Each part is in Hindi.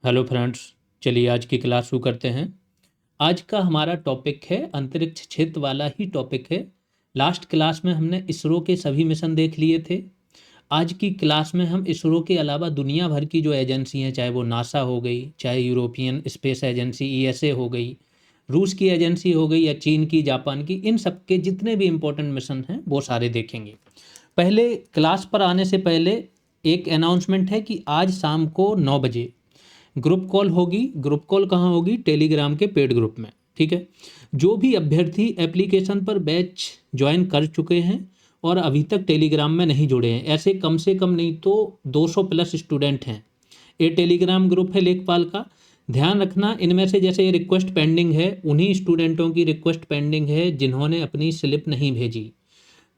हेलो फ्रेंड्स, चलिए आज की क्लास शुरू करते हैं। आज का हमारा टॉपिक है अंतरिक्ष क्षेत्र वाला ही टॉपिक है। लास्ट क्लास में हमने इसरो के सभी मिशन देख लिए थे। आज की क्लास में हम इसरो के अलावा दुनिया भर की जो एजेंसी हैं, चाहे वो नासा हो गई, चाहे यूरोपियन स्पेस एजेंसी ईएसए हो गई, रूस की एजेंसी हो गई, या चीन की, जापान की, इन सब के जितने भी इम्पोर्टेंट मिशन हैं वो सारे देखेंगे। पहले क्लास पर आने से पहले एक अनाउंसमेंट है कि आज शाम को 9 बजे ग्रुप कॉल होगी। ग्रुप कॉल कहाँ होगी? टेलीग्राम के पेड ग्रुप में। ठीक है। जो भी अभ्यर्थी एप्लीकेशन पर बैच ज्वाइन कर चुके हैं और अभी तक टेलीग्राम में नहीं जुड़े हैं, ऐसे कम से कम नहीं तो 200 प्लस स्टूडेंट हैं। ये टेलीग्राम ग्रुप है लेखपाल का। ध्यान रखना, इनमें से जैसे ये रिक्वेस्ट पेंडिंग है, उन्हीं स्टूडेंटों की रिक्वेस्ट पेंडिंग है जिन्होंने अपनी स्लिप नहीं भेजी।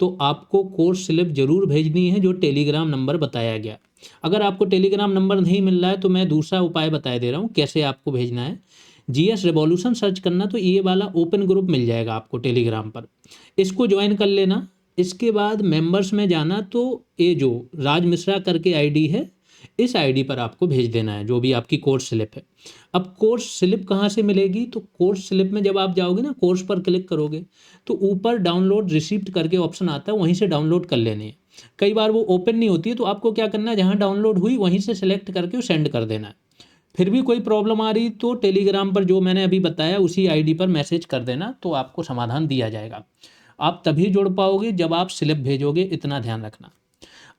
तो आपको कोर्स स्लिप जरूर भेजनी है जो टेलीग्राम नंबर बताया गया। अगर आपको टेलीग्राम नंबर नहीं मिल रहा है तो मैं दूसरा उपाय बता दे रहा हूँ कैसे आपको भेजना है। जीएस रेवोल्यूशन सर्च करना तो ये वाला ओपन ग्रुप मिल जाएगा आपको टेलीग्राम पर, इसको ज्वाइन कर लेना। इसके बाद मेंबर्स में जाना तो ये जो राज मिश्रा करके आईडी है, इस आईडी पर आपको भेज देना है जो भी आपकी कोर्स स्लिप है। अब कोर्स स्लिप कहाँ से मिलेगी? तो कोर्स स्लिप में जब आप जाओगे ना, कोर्स पर क्लिक करोगे तो ऊपर डाउनलोड रिसिप्ट करके ऑप्शन आता है, वहीं से डाउनलोड कर लेने हैं। कई बार वो ओपन नहीं होती है तो आपको क्या करना है, जहाँ डाउनलोड हुई वहीं से सेलेक्ट करके वो सेंड कर देना है। फिर भी कोई प्रॉब्लम आ रही तो टेलीग्राम पर जो मैंने अभी बताया उसी आईडी पर मैसेज कर देना, तो आपको समाधान दिया जाएगा। आप तभी जुड़ पाओगे जब आप स्लिप भेजोगे, इतना ध्यान रखना।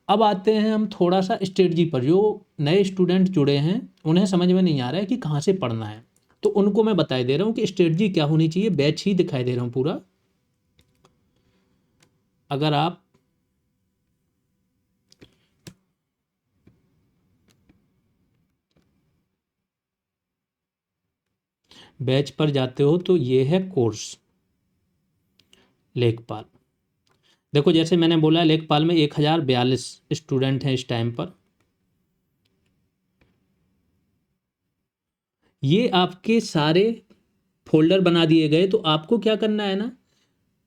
अब आते हैं हम थोड़ा सा स्ट्रेटजी पर। जो नए स्टूडेंट जुड़े हैं उन्हें समझ में नहीं आ रहा है कि कहाँ से पढ़ना है, तो उनको मैं बता दे रहा हूँ कि स्ट्रेटजी क्या होनी चाहिए। बैच ही दिखाई दे रहा हूँ पूरा। अगर आप बैच पर जाते हो तो ये है कोर्स लेखपाल। देखो जैसे मैंने बोला, लेखपाल में 1042 स्टूडेंट हैं इस टाइम पर। ये आपके सारे फोल्डर बना दिए गए, तो आपको क्या करना है ना,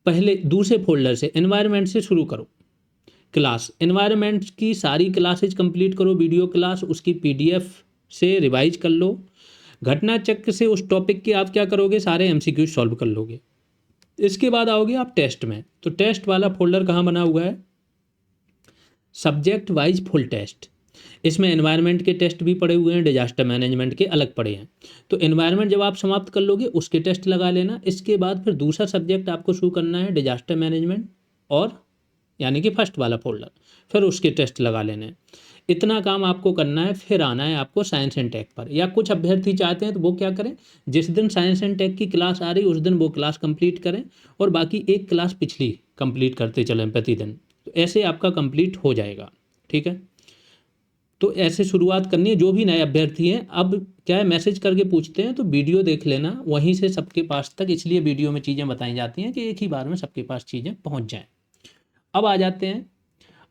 पहले दूसरे फोल्डर से एनवायरनमेंट से शुरू करो। क्लास एनवायरनमेंट की सारी क्लासेज कंप्लीट करो, वीडियो क्लास उसकी पीडीएफ से रिवाइज कर लो। घटना चक्र से उस टॉपिक के आप क्या करोगे, सारे एमसीक्यू सॉल्व कर लोगे। इसके बाद आओगे आप टेस्ट में, तो टेस्ट वाला फोल्डर कहाँ बना हुआ है? Subject wise full test. इसमें एनवायरनमेंट के टेस्ट भी पड़े हुए हैं, डिजास्टर मैनेजमेंट के अलग पड़े हैं। तो एनवायरनमेंट जब आप समाप्त कर लोगे उसके टेस्ट लगा लेना। इसके बाद फिर दूसरा सब्जेक्ट आपको शुरू करना है, डिजास्टर मैनेजमेंट, और यानी कि फर्स्ट वाला फोल्डर, फिर उसके टेस्ट लगा लेने हैं। इतना काम आपको करना है। फिर आना है आपको साइंस एंड टेक पर। या कुछ अभ्यर्थी चाहते हैं तो वो क्या करें, जिस दिन साइंस एंड टेक की क्लास आ रही उस दिन वो क्लास कंप्लीट करें, और बाकी एक क्लास पिछली कंप्लीट करते चलें प्रतिदिन। तो ऐसे आपका कंप्लीट हो जाएगा। ठीक है। तो ऐसे शुरुआत करनी है। जो भी नए अभ्यर्थी हैं, अब क्या है, मैसेज करके पूछते हैं तो वीडियो देख लेना, वहीं से सबके पास तक, इसलिए वीडियो में चीज़ें बताई जाती हैं कि एक ही बार में सबके पास चीज़ें पहुंच जाएं। अब आ जाते हैं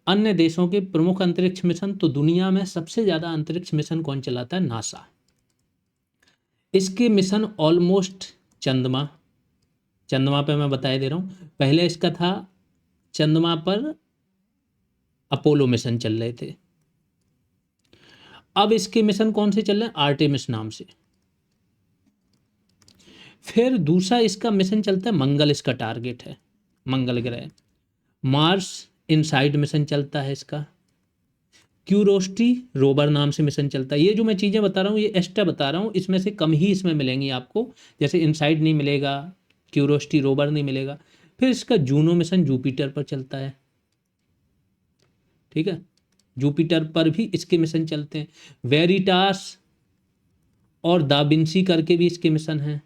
अन्य देशों के प्रमुख अंतरिक्ष मिशन। तो दुनिया में सबसे ज़्यादा अंतरिक्ष मिशन कौन चलाता है? नासा। इसके मिशन ऑलमोस्ट चंद्रमा, चंद्रमा पे मैं बताए दे रहा हूँ। पहले इसका था चंद्रमा पर अपोलो मिशन चल रहे थे। अब इसके मिशन कौन से चल रहे हैं? आर्टेमिस नाम से। फिर दूसरा इसका मिशन चलता है मंगल, इसका टारगेट है मंगल ग्रह। मार्स इनसाइड मिशन चलता है इसका। क्यूरोसिटी रोवर नाम से मिशन चलता है। ये जो मैं चीज़ें बता रहा हूँ ये एक्स्ट्रा बता रहा हूँ, इसमें से कम ही इसमें मिलेंगी आपको। जैसे इनसाइड नहीं मिलेगा, क्यूरोसिटी रोवर नहीं मिलेगा। फिर इसका जूनो मिशन जुपिटर पर चलता है। ठीक है, जुपिटर पर भी इसके मिशन चलते हैं। वेरिटास और दाविंसी करके भी इसके मिशन हैं।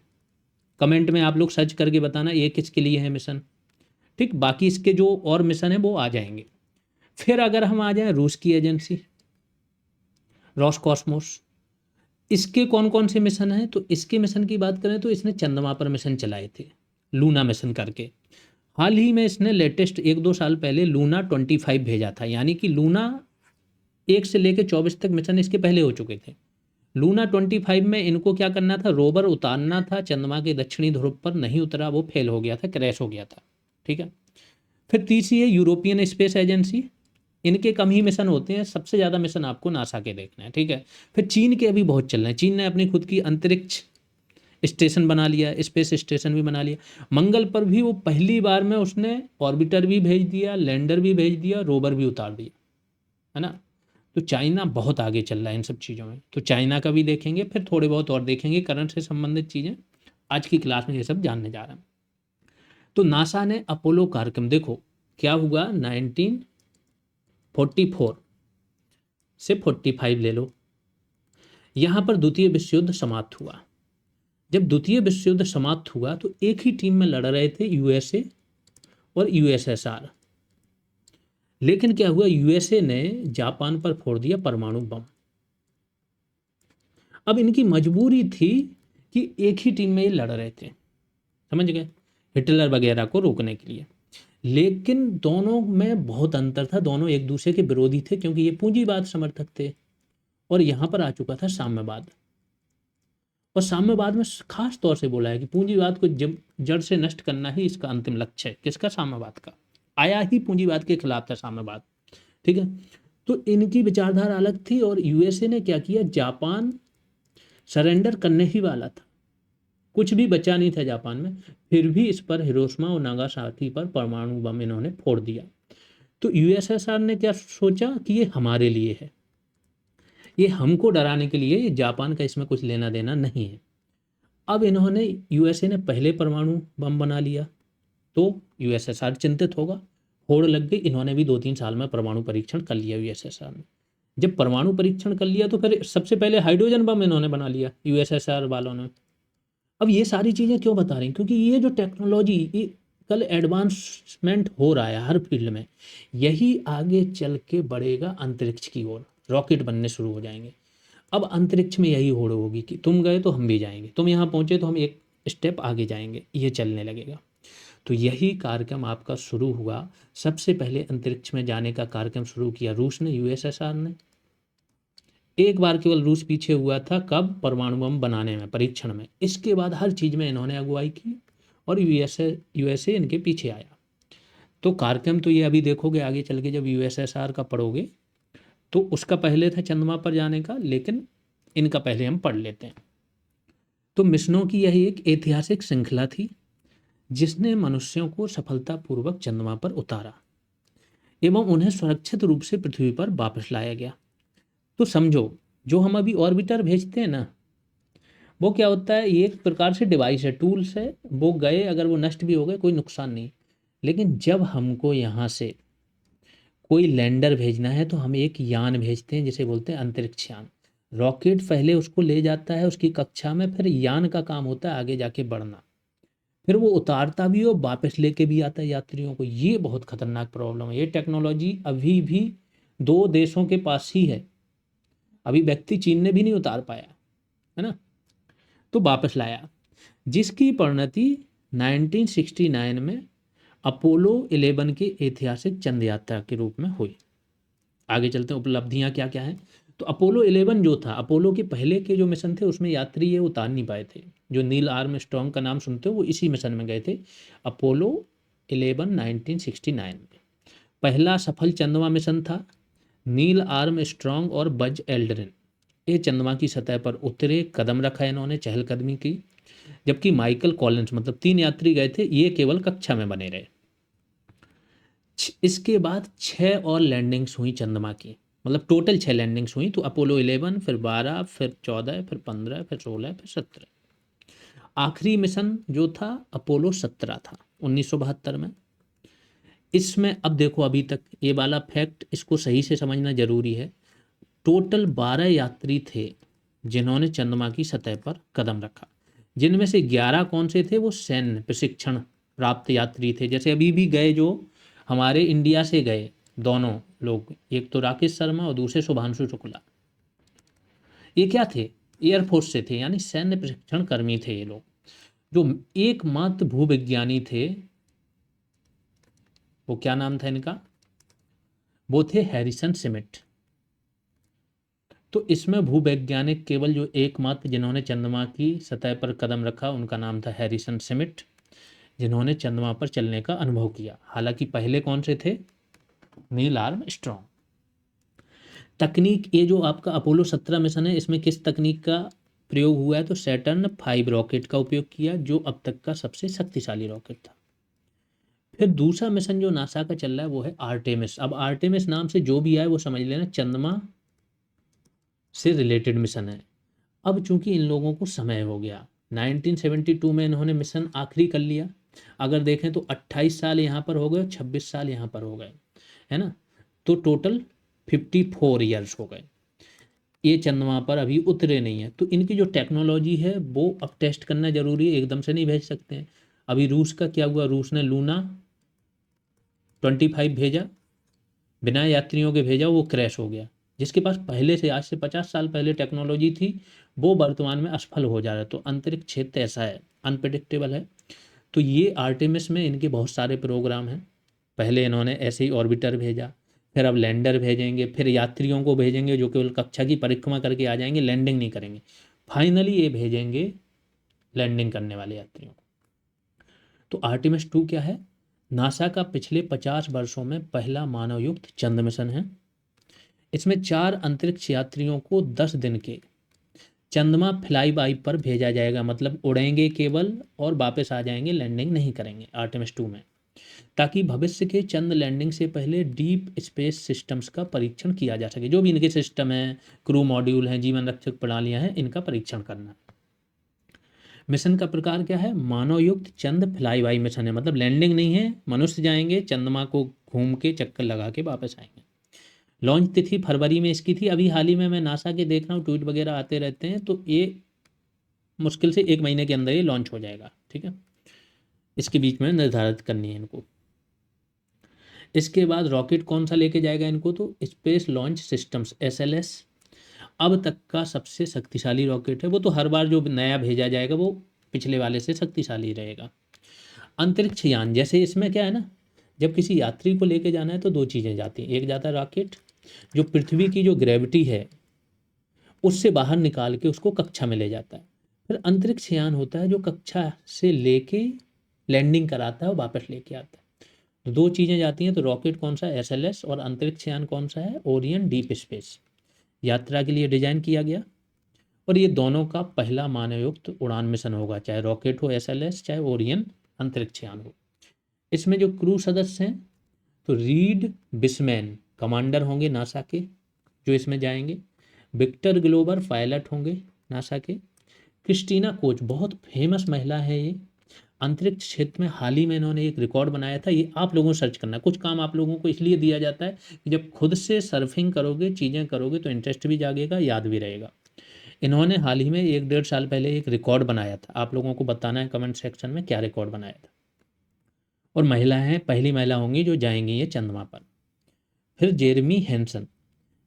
कमेंट में आप लोग सर्च करके बताना ये किसके लिए है मिशन। ठीक, बाकी इसके जो और मिशन है वो आ जाएंगे। फिर अगर हम आ जाएं रूस की एजेंसी रॉसकॉस्मोस, इसके कौन कौन से मिशन हैं? तो इसके मिशन की बात करें तो इसने चंद्रमा पर मिशन चलाए थे, लूना मिशन करके। हाल ही में इसने लेटेस्ट 1-2 साल पहले लूना 25 भेजा था, यानी कि लूना 1 से लेकर 24 तक मिशन इसके पहले हो चुके थे। लूना 25 में इनको क्या करना था, रोवर उतारना था चंद्रमा के दक्षिणी ध्रुव पर, नहीं उतरा, वो फेल हो गया था, क्रैश हो गया था। ठीक है। फिर तीसरी है यूरोपियन स्पेस एजेंसी, इनके कम ही मिशन होते हैं, सबसे ज़्यादा मिशन आपको नासा के देखना है, ठीक है। फिर चीन के अभी बहुत चल रहे हैं। चीन ने अपनी खुद की अंतरिक्ष स्टेशन बना लिया, स्पेस स्टेशन भी बना लिया। मंगल पर भी वो पहली बार में उसने ऑर्बिटर भी भेज दिया, लैंडर भी भेज दिया, रोवर भी उतार दिया, है ना। तो चाइना बहुत आगे चल रहा है इन सब चीज़ों में, तो चाइना का भी देखेंगे, फिर थोड़े बहुत और देखेंगे करंट से संबंधित चीज़ें। आज की क्लास में ये सब जानने जा रहे हैं। तो नासा ने अपोलो कार्यक्रम, देखो क्या हुआ, 1944 से 45 ले लो, यहाँ पर द्वितीय विश्व युद्ध समाप्त हुआ। जब द्वितीय विश्व युद्ध समाप्त हुआ तो एक ही टीम में लड़ रहे थे यूएसए और यूएसएसआर। लेकिन क्या हुआ, यूएसए ने जापान पर फोड़ दिया परमाणु बम। अब इनकी मजबूरी थी कि एक ही टीम में ये लड़ रहे थे, समझ गए, हिटलर वगैरह को रोकने के लिए। लेकिन दोनों में बहुत अंतर था, दोनों एक दूसरे के विरोधी थे, क्योंकि ये पूंजीवाद समर्थक थे और यहाँ पर आ चुका था साम्यवाद। और साम्यवाद में खास तौर से बोला है कि पूंजीवाद को जड़ से नष्ट करना ही इसका अंतिम लक्ष्य है। किसका? साम्यवाद का। आया ही पूंजीवाद के खिलाफ था साम्यवाद, ठीक है। तो इनकी विचारधारा अलग थी और यूएसए ने क्या किया, जापान सरेंडर करने ही वाला था, कुछ भी बचा नहीं था जापान में, फिर भी इस पर हिरोशिमा और नागासाकी पर परमाणु बम इन्होंने फोड़ दिया। तो यूएसएसआर ने क्या सोचा कि ये हमारे लिए है, ये हमको डराने के लिए, ये जापान का इसमें कुछ लेना देना नहीं है। अब इन्होंने, यूएसए ने पहले परमाणु बम बना लिया तो यूएसएसआर चिंतित होगा, होड़ लग गई। इन्होंने भी 2-3 साल में परमाणु परीक्षण कर लिया यूएसएसआर ने। जब परमाणु परीक्षण कर लिया तो फिर सबसे पहले हाइड्रोजन बम इन्होंने बना लिया यूएसएसआर वालों ने। अब ये सारी चीज़ें क्यों बता रही हैं, क्योंकि ये जो टेक्नोलॉजी, ये कल एडवांसमेंट हो रहा है हर फील्ड में, यही आगे चल के बढ़ेगा अंतरिक्ष की ओर, रॉकेट बनने शुरू हो जाएंगे। अब अंतरिक्ष में यही होड़ होगी कि तुम गए तो हम भी जाएंगे, तुम यहाँ पहुँचे तो हम एक स्टेप आगे जाएंगे, ये चलने लगेगा। तो यही कार्यक्रम आपका शुरू हुआ। सबसे पहले अंतरिक्ष में जाने का कार्यक्रम शुरू किया रूस ने, यूएसएसआर ने। एक बार केवल रूस पीछे हुआ था, कब? परमाणु बम बनाने में, परीक्षण में। इसके बाद हर चीज़ में इन्होंने अगुवाई की और यूएसए इनके पीछे आया। तो कार्यक्रम तो ये अभी देखोगे आगे चल के, जब यूएसएसआर का पढ़ोगे तो उसका पहले था चंद्रमा पर जाने का, लेकिन इनका पहले हम पढ़ लेते हैं। तो मिशनों की यही एक ऐतिहासिक श्रृंखला थी जिसने मनुष्यों को सफलतापूर्वक चंद्रमा पर उतारा एवं उन्हें सुरक्षित रूप से पृथ्वी पर वापस लाया गया। तो समझो, जो हम अभी ऑर्बिटर भेजते हैं ना, वो क्या होता है, ये एक प्रकार से डिवाइस है, टूल्स है। वो गए, अगर वो नष्ट भी हो गए कोई नुकसान नहीं। लेकिन जब हमको यहाँ से कोई लैंडर भेजना है तो हम एक यान भेजते हैं जिसे बोलते हैं अंतरिक्ष यान। रॉकेट पहले उसको ले जाता है उसकी कक्षा में, फिर यान का काम होता है आगे जाके बढ़ना, फिर वो उतारता भी हो, वापस लेके भी आता है यात्रियों को। ये बहुत खतरनाक प्रॉब्लम है। ये टेक्नोलॉजी अभी भी 2 देशों के पास ही है, अभी व्यक्ति चीन ने भी नहीं उतार पाया, है ना। तो वापस लाया, जिसकी परिणति 1969 में अपोलो 11 की ऐतिहासिक चंद्र यात्रा के रूप में हुई। आगे चलते हैं, उपलब्धियां क्या क्या हैं। तो अपोलो 11 जो था, अपोलो के पहले के जो मिशन थे उसमें यात्री ये उतार नहीं पाए थे। जो नील आर्मस्ट्रॉन्ग का नाम सुनते हो वो इसी मिशन में गए थे, अपोलो 11 1969 में। पहला सफल चंद्रमा मिशन था। नील आर्मस्ट्रॉन्ग और बज एल्ड्रिन ये चंद्रमा की सतह पर उतरे, कदम रखा इन्होंने, चहलकदमी की। जबकि माइकल कॉलिंस, मतलब 3 यात्री गए थे, ये केवल कक्षा में बने रहे। इसके बाद 6 और लैंडिंग्स हुई चंद्रमा की, मतलब टोटल 6 लैंडिंग्स हुई। तो अपोलो 11, फिर 12, फिर 14, फिर 15, फिर 16, फिर 17। आखिरी मिशन जो था अपोलो 17 था 1972 में। इसमें अब देखो, अभी तक ये वाला फैक्ट इसको सही से समझना जरूरी है। टोटल 12 यात्री थे जिन्होंने चंद्रमा की सतह पर कदम रखा, जिनमें से 11 कौन से थे, वो सैन्य प्रशिक्षण प्राप्त यात्री थे। जैसे अभी भी गए जो हमारे इंडिया से गए दोनों लोग, एक तो राकेश शर्मा और दूसरे शुभांशु शुक्ला, ये क्या थे, एयरफोर्स से थे, यानी सैन्य प्रशिक्षण कर्मी थे ये लोग। जो एकमात्र भूविज्ञानी थे, वो क्या नाम था इनका, वो थे हैरिसन सिमिट। तो इसमें भूवैज्ञानिक केवल जो एकमात्र जिन्होंने चंद्रमा की सतह पर कदम रखा उनका नाम था हैरिसन सिमिट, जिन्होंने चंद्रमा पर चलने का अनुभव किया। हालांकि पहले कौन से थे, नील आर्मस्ट्रॉन्ग। तकनीक, ये जो आपका अपोलो 17 मिशन है, इसमें किस तकनीक का प्रयोग हुआ है? तो सैटर्न 5 रॉकेट का उपयोग किया, जो अब तक का सबसे शक्तिशाली रॉकेट था। फिर दूसरा मिशन जो नासा का चल रहा है वो है आर्टेमिस। अब आर्टेमिस नाम से जो भी आए वो समझ लेना चंद्रमा से रिलेटेड मिशन है। अब चूंकि इन लोगों को समय हो गया, 1972 में इन्होंने मिशन आखिरी कर लिया। अगर देखें तो 28 साल यहाँ पर हो गए, 26 साल यहाँ पर हो गए, है ना। तो टोटल 54 ईयर्स हो गए। ये चंद्रमा पर अभी उतरे नहीं है, तो इनकी जो टेक्नोलॉजी है वो अब टेस्ट करना जरूरी है, एकदम से नहीं भेज सकते हैं। अभी रूस का क्या हुआ, रूस ने लूना 25 भेजा, बिना यात्रियों के भेजा, वो क्रैश हो गया। जिसके पास पहले से, आज से 50 साल पहले टेक्नोलॉजी थी, वो वर्तमान में असफल हो जा रहा है। तो अंतरिक्ष क्षेत्र ऐसा है, अनप्रिडिक्टेबल है। तो ये आर्टेमिस में इनके बहुत सारे प्रोग्राम हैं। पहले इन्होंने ऐसे ही ऑर्बिटर भेजा, फिर अब लैंडर भेजेंगे, फिर यात्रियों को भेजेंगे जो केवल कक्षा की परिक्रमा करके आ जाएंगे, लैंडिंग नहीं करेंगे। फाइनली ये भेजेंगे लैंडिंग करने वाले यात्रियों को। तो आर्टेमिस 2 क्या है? नासा का पिछले 50 वर्षों में पहला मानवयुक्त चंद्र मिशन है। इसमें 4 अंतरिक्ष यात्रियों को 10 दिन के चंद्रमा फ्लाई बाई पर भेजा जाएगा, मतलब उड़ेंगे केवल और वापस आ जाएंगे, लैंडिंग नहीं करेंगे आर्टेमिस 2 में, ताकि भविष्य के चंद्र लैंडिंग से पहले डीप स्पेस सिस्टम्स का परीक्षण किया जा सके। जो भी इनके सिस्टम हैं, क्रू मॉड्यूल हैं, जीवन रक्षक प्रणालियां हैं, इनका परीक्षण करना। मिशन का प्रकार क्या है? मानवयुक्त चंद्र फ्लाई बाई मिशन है, मतलब लैंडिंग नहीं है, मनुष्य जाएंगे चंद्रमा को घूम के चक्कर लगा के वापस आएंगे। लॉन्च तिथि फरवरी में इसकी थी। अभी हाल ही में मैं नासा के देख रहा हूँ, ट्वीट वगैरह आते रहते हैं, तो ये मुश्किल से 1 महीने के अंदर ये लॉन्च हो जाएगा। ठीक है, इसके बीच में निर्धारित करनी है इनको। इसके बाद रॉकेट कौन सा लेके जाएगा इनको? तो स्पेस लॉन्च सिस्टम्स, SLS, अब तक का सबसे शक्तिशाली रॉकेट है। वो तो हर बार जो नया भेजा जाएगा वो पिछले वाले से शक्तिशाली रहेगा। अंतरिक्ष यान, जैसे इसमें क्या है ना, जब किसी यात्री को लेके जाना है तो 2 चीज़ें जाती हैं। एक जाता है रॉकेट, जो पृथ्वी की जो ग्रेविटी है उससे बाहर निकाल के उसको कक्षा में ले जाता है। फिर अंतरिक्ष यान होता है जो कक्षा से लेके लैंडिंग कराता है और वापस लेके आता है। तो 2 चीज़ें जाती हैं। तो रॉकेट कौन सा है? SLS। और अंतरिक्ष यान कौन सा है? Orion deep space. यात्रा के लिए डिजाइन किया गया, और ये दोनों का पहला मानवयुक्त उड़ान मिशन होगा, चाहे रॉकेट हो SLS, चाहे ओरियन अंतरिक्ष यान हो। इसमें जो क्रू सदस्य हैं, तो रीड बिस्मैन कमांडर होंगे नासा के जो इसमें जाएंगे। विक्टर ग्लोबर पायलट होंगे नासा के। क्रिस्टीना कोच बहुत फेमस महिला है ये। अंतरिक्ष क्षेत्र में हाल ही में इन्होंने एक रिकॉर्ड बनाया था। ये आप लोगों को सर्च करना, कुछ काम आप लोगों को इसलिए दिया जाता है कि जब खुद से सर्फिंग करोगे, चीज़ें करोगे, तो इंटरेस्ट भी जागेगा, याद भी रहेगा। इन्होंने हाल ही में 1-1.5 साल पहले एक रिकॉर्ड बनाया था। आप लोगों को बताना है कमेंट सेक्शन में क्या रिकॉर्ड बनाया था। और महिलाएं हैं, पहली महिला होंगी जो जाएंगी ये चंद्रमा पर। फिर जेरेमी हैंसन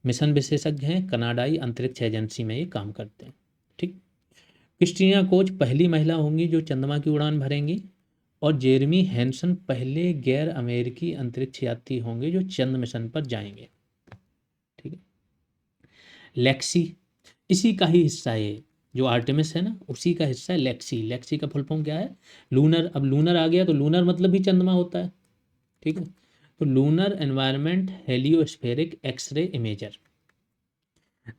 मिशन विशेषज्ञ हैं, कनाडाई अंतरिक्ष एजेंसी में ये काम करते हैं। ठीक। क्रिस्टीना कोच पहली महिला होंगी जो चंद्रमा की उड़ान भरेंगी, और जेरेमी हैंसन पहले गैर अमेरिकी अंतरिक्ष यात्री होंगे जो चंद्र मिशन पर जाएंगे। ठीक है। लेक्सी इसी का ही हिस्सा है, जो आर्टेमिस है ना उसी का हिस्सा है लेक्सी। लेक्सी का फुल फॉर्म क्या है? लूनर। अब लूनर आ गया तो लूनर मतलब भी चंद्रमा होता है। ठीक है। तो lunar environment heliospheric X ray imager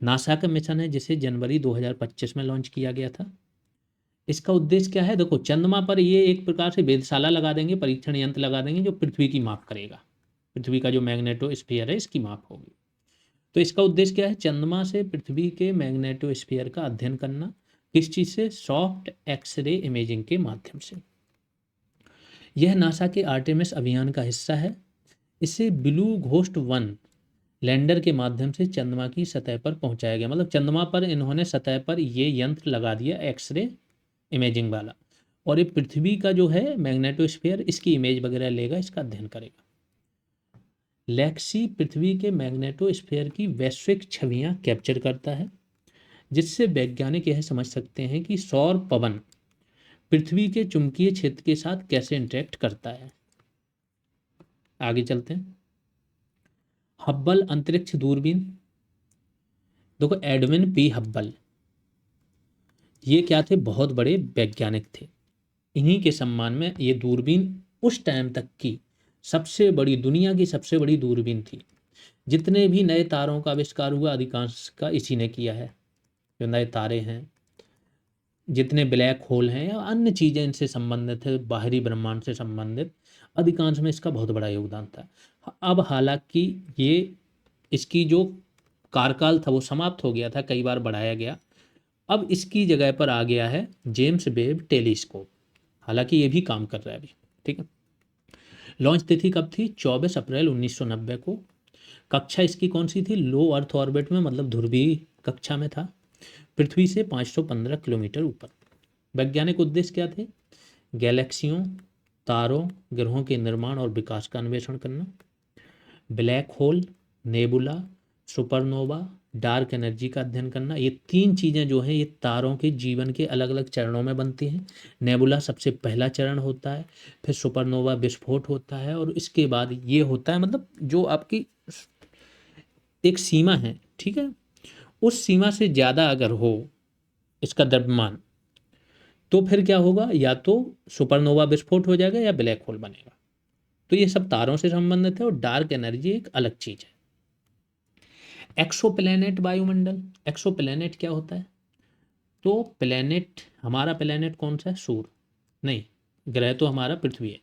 NASA का मिशन है, जिसे जनवरी 2025 में लॉन्च किया गया था। इसका उद्देश्य क्या है? देखो, चंद्रमा पर ये एक प्रकार से वेधशाला लगा देंगे, परीक्षण यंत्र लगा देंगे जो पृथ्वी की माप करेगा। पृथ्वी का जो मैग्नेटोस्फीयर है इसकी माप होगी। तो इसका उद्देश्य क्या है? चंद्रमा से पृथ्वी के मैग्नेटोस्फीयर का अध्ययन करना। किस चीज़ से? सॉफ्ट एक्सरे इमेजिंग के माध्यम से। यह नासा के आर्टेमिस अभियान का हिस्सा है। इसे ब्लू घोस्ट 1 लैंडर के माध्यम से चंद्रमा की सतह पर पहुंचाया गया। मतलब चंद्रमा पर इन्होंने सतह पर ये यंत्र लगा दिया, एक्सरे इमेजिंग वाला, और ये पृथ्वी का जो है मैग्नेटोस्फीयर इसकी इमेज वगैरह लेगा, इसका अध्ययन करेगा। लेक्सी पृथ्वी के मैग्नेटोस्फीयर की वैश्विक छवियां कैप्चर करता है, जिससे वैज्ञानिक यह समझ सकते हैं कि सौर पवन पृथ्वी के चुंबकीय क्षेत्र के साथ कैसे इंटरेक्ट करता है। आगे चलते हैं। हब्बल अंतरिक्ष दूरबीन। देखो, एडविन पी हब्बल ये क्या थे? बहुत बड़े वैज्ञानिक थे। इन्हीं के सम्मान में ये दूरबीन उस टाइम तक की सबसे बड़ी, दुनिया की सबसे बड़ी दूरबीन थी। जितने भी नए तारों का आविष्कार हुआ अधिकांश का इसी ने किया है। जो नए तारे हैं, जितने ब्लैक होल हैं या अन्य चीज़ें इनसे संबंधित है, बाहरी ब्रह्मांड से संबंधित, अधिकांश में इसका बहुत बड़ा योगदान था। अब हालांकि ये इसकी जो कार्यकाल था वो समाप्त हो गया था, कई बार बढ़ाया गया। अब इसकी जगह पर आ गया है जेम्स वेब टेलीस्कोप। हालांकि ये भी काम कर रहा है अभी। ठीक है। लॉन्च तिथि कब थी? 24 अप्रैल 1990 को। कक्षा इसकी कौन सी थी? लो अर्थ ऑर्बिट में, मतलब ध्रुवीय कक्षा में था, पृथ्वी से 515 किलोमीटर ऊपर। वैज्ञानिक उद्देश्य क्या थे? गैलेक्सियों, तारों, ग्रहों के निर्माण और विकास का अन्वेषण करना, black hole, nebula, supernova, dark energy का अध्ययन करना। ये तीन चीज़ें जो हैं ये तारों के जीवन के अलग अलग चरणों में बनती हैं। नेबुला सबसे पहला चरण होता है, फिर सुपरनोवा विस्फोट होता है, और इसके बाद ये होता है, मतलब जो आपकी एक सीमा है, ठीक है, उस सीमा से ज़्यादा अगर हो इसका द्रव्यमान, तो फिर क्या होगा? या तो सुपरनोवा विस्फोट हो जाएगा या ब्लैक होल बनेगा। तो ये सब तारों से संबंधित है, और डार्क एनर्जी एक अलग चीज़ है। एक्सोप्लैनेट वायुमंडल। एक्सोप्लैनेट क्या होता है? तो प्लैनेट, हमारा प्लैनेट कौन सा है? सूर्य नहीं, ग्रह तो हमारा पृथ्वी है।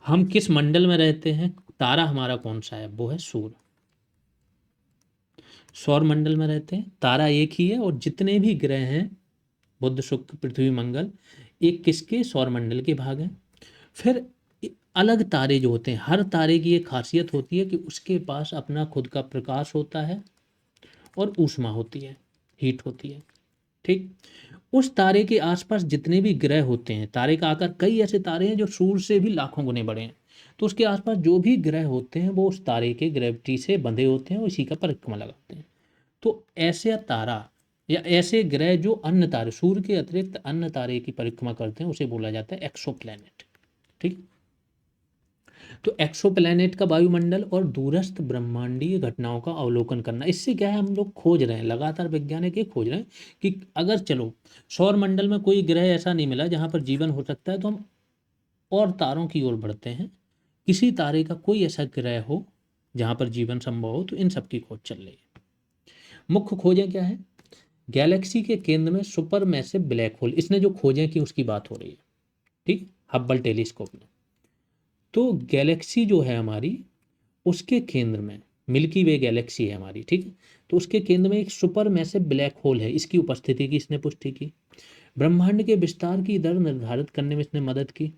हम किस मंडल में रहते हैं? तारा हमारा कौन सा है? वो है सूर्य। सौर मंडल में रहते हैं, तारा एक ही है, और जितने भी ग्रह हैं, बुध, शुक्र, पृथ्वी, मंगल, एक किसके? सौर मंडल के भाग हैं। फिर अलग तारे जो होते हैं, हर तारे की एक खासियत होती है कि उसके पास अपना खुद का प्रकाश होता है और ऊष्मा होती है, हीट होती है। ठीक। उस तारे के आसपास जितने भी ग्रह होते हैं, तारे का आकार, कई ऐसे तारे हैं जो सूर्य से भी लाखों गुने बड़े हैं, तो उसके आसपास जो भी ग्रह होते हैं वो उस तारे के ग्रेविटी से बंधे होते हैं और इसी का परिक्रमा लगाते हैं। तो ऐसे तारा या ऐसे ग्रह जो अन्य तारे, सूर्य के अतिरिक्त अन्य तारे की परिक्रमा करते हैं, उसे बोला जाता है एक्सोप्लैनेट। ठीक। तो एक्सोप्लैनेट का वायुमंडल और दूरस्थ ब्रह्मांडीय घटनाओं का अवलोकन करना, इससे क्या है, हम लोग खोज रहे हैं, लगातार वैज्ञानिक ये खोज रहे हैं कि अगर चलो सौर मंडल में कोई ग्रह ऐसा नहीं मिला जहाँ पर जीवन हो सकता है, तो हम और तारों की ओर बढ़ते हैं, किसी तारे का कोई ऐसा ग्रह हो जहाँ पर जीवन संभव हो, तो इन सब की खोज चल रही है। मुख्य खोजें क्या है? गैलेक्सी के केंद्र में सुपर मैसिव ब्लैक होल, इसने जो खोजें की उसकी बात हो रही है। ठीक, हब्बल टेलीस्कोप ने। तो गैलेक्सी जो है हमारी, उसके केंद्र में मिल्की वे गैलेक्सी है हमारी, ठीक है, तो उसके केंद्र में एक सुपर मैसिव ब्लैक होल है, इसकी उपस्थिति की इसने पुष्टि की। ब्रह्मांड के विस्तार की दर निर्धारित करने में इसने मदद की,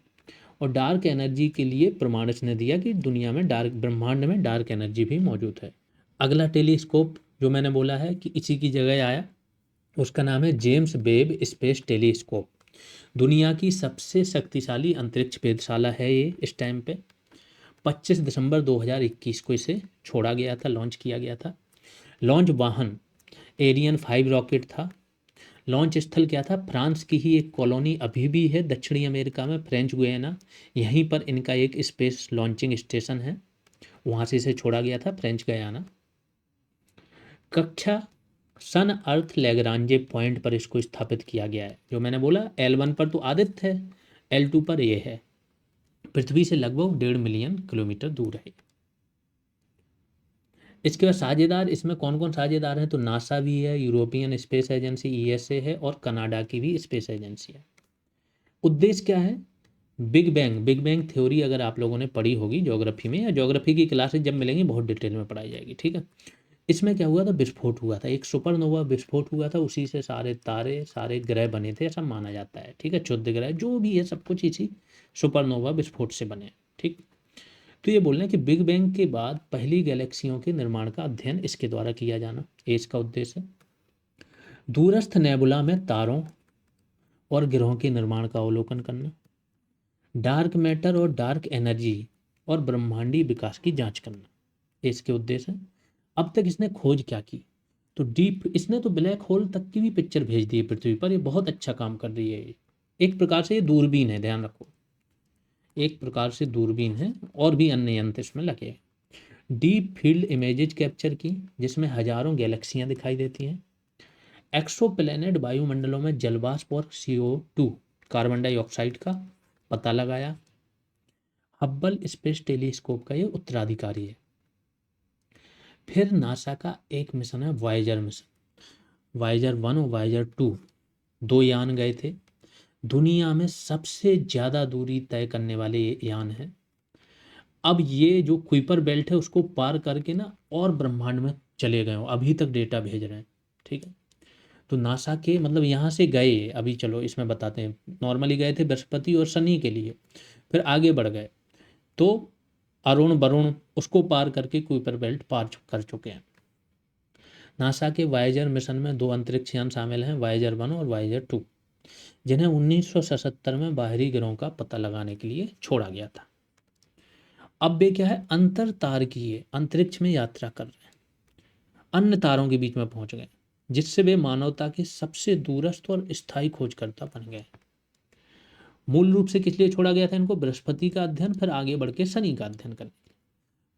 और डार्क एनर्जी के लिए प्रमाण इसने दिया कि दुनिया में डार्क, ब्रह्मांड में डार्क एनर्जी भी मौजूद है। अगला टेलीस्कोप जो मैंने बोला है कि इसी की जगह आया, उसका नाम है जेम्स वेब स्पेस टेलीस्कोप। दुनिया की सबसे शक्तिशाली अंतरिक्ष वेधशाला है ये इस टाइम पे। 25 दिसंबर 2021 को इसे छोड़ा गया था, लॉन्च किया गया था। लॉन्च वाहन एरियन 5 रॉकेट था। लॉन्च स्थल क्या था? फ्रांस की ही एक कॉलोनी अभी भी है दक्षिणी अमेरिका में, फ्रेंच गुयाना, यहीं पर इनका एक स्पेस लॉन्चिंग स्टेशन है, वहाँ से इसे छोड़ा गया था, फ्रेंच गयाना। कक्षा सन अर्थ लैग्रांजे पॉइंट पर इसको स्थापित किया गया है। जो मैंने बोला L1 पर तो आदित्य है, L2 पर ये है, पृथ्वी से लगभग 1.5 मिलियन किलोमीटर दूर है। इसके बाद साझेदार, इसमें कौन कौन साझेदार हैं? तो नासा भी है, यूरोपियन स्पेस एजेंसी ईएसए है, और कनाडा की भी स्पेस एजेंसी है। उद्देश्य क्या है? बिग बैंग थ्योरी अगर आप लोगों ने पढ़ी होगी ज्योग्राफी में, या ज्योग्राफी की क्लासेज जब मिलेंगी बहुत डिटेल में पढ़ाई जाएगी, ठीक है। इसमें क्या हुआ था? विस्फोट हुआ था, एक सुपरनोवा विस्फोट हुआ था, उसी से सारे तारे, सारे ग्रह बने थे, ऐसा माना जाता है, ठीक है। क्षुद्र ग्रह जो भी है सब कुछ इसी सुपरनोवा विस्फोट से बने, ठीक। तो ये बोल रहे हैं कि बिग बैंग के बाद पहली गैलेक्सियों के निर्माण का अध्ययन इसके द्वारा किया जाना, ये इसका उद्देश्य है। दूरस्थ नेबुला में तारों और ग्रहों के निर्माण का अवलोकन करना, डार्क मैटर और डार्क एनर्जी और ब्रह्मांडीय विकास की जांच करना, ये इसके उद्देश्य है। अब तक इसने खोज क्या की? तो डीप, इसने तो ब्लैक होल तक की भी पिक्चर भेज दी है पृथ्वी पर, ये बहुत अच्छा काम कर रही है ये। एक प्रकार से ये दूरबीन है, ध्यान रखो, एक प्रकार से दूरबीन है, और भी अन्य यंत्र इसमें लगे हैं। डीप फील्ड इमेजेज कैप्चर की, जिसमें हजारों गैलेक्सियां दिखाई देती हैं। एक्सोप्लैनेट वायुमंडलों में जलवाष्प और CO2, कार्बन डाइऑक्साइड का पता लगाया। हब्बल स्पेस टेलीस्कोप का ये उत्तराधिकारी है। फिर नासा का एक मिशन है वायेजर मिशन। वायेजर 1 और वायेजर 2 दो यान गए थे। दुनिया में सबसे ज़्यादा दूरी तय करने वाले ये यान हैं। अब ये जो कुइपर बेल्ट है उसको पार करके ना और ब्रह्मांड में चले गए हो, अभी तक डेटा भेज रहे हैं। ठीक है, तो नासा के मतलब यहाँ से गए, अभी चलो इसमें बताते हैं। नॉर्मली गए थे बृहस्पति और शनि के लिए, फिर आगे बढ़ गए तो अरुण वरुण उसको पार करके कुइपर बेल्ट पार कर चुके हैं। नासा के वायेजर मिशन में दो अंतरिक्ष यान शामिल हैं, वायेजर 1 और वायेजर 2, जिन्हें 1977 में बाहरी ग्रहों का पता लगाने के लिए छोड़ा गया था। अब वे क्या है, अंतर तारकीय अंतरिक्ष में यात्रा कर रहे हैं, अन्य तारों के बीच में पहुंच गए, जिससे वे मानवता के सबसे दूरस्थ और स्थायी खोजकर्ता बन गए। मूल रूप से किस लिए छोड़ा गया था इनको? बृहस्पति का अध्ययन, फिर आगे बढ़ के शनि का अध्ययन करने के लिए।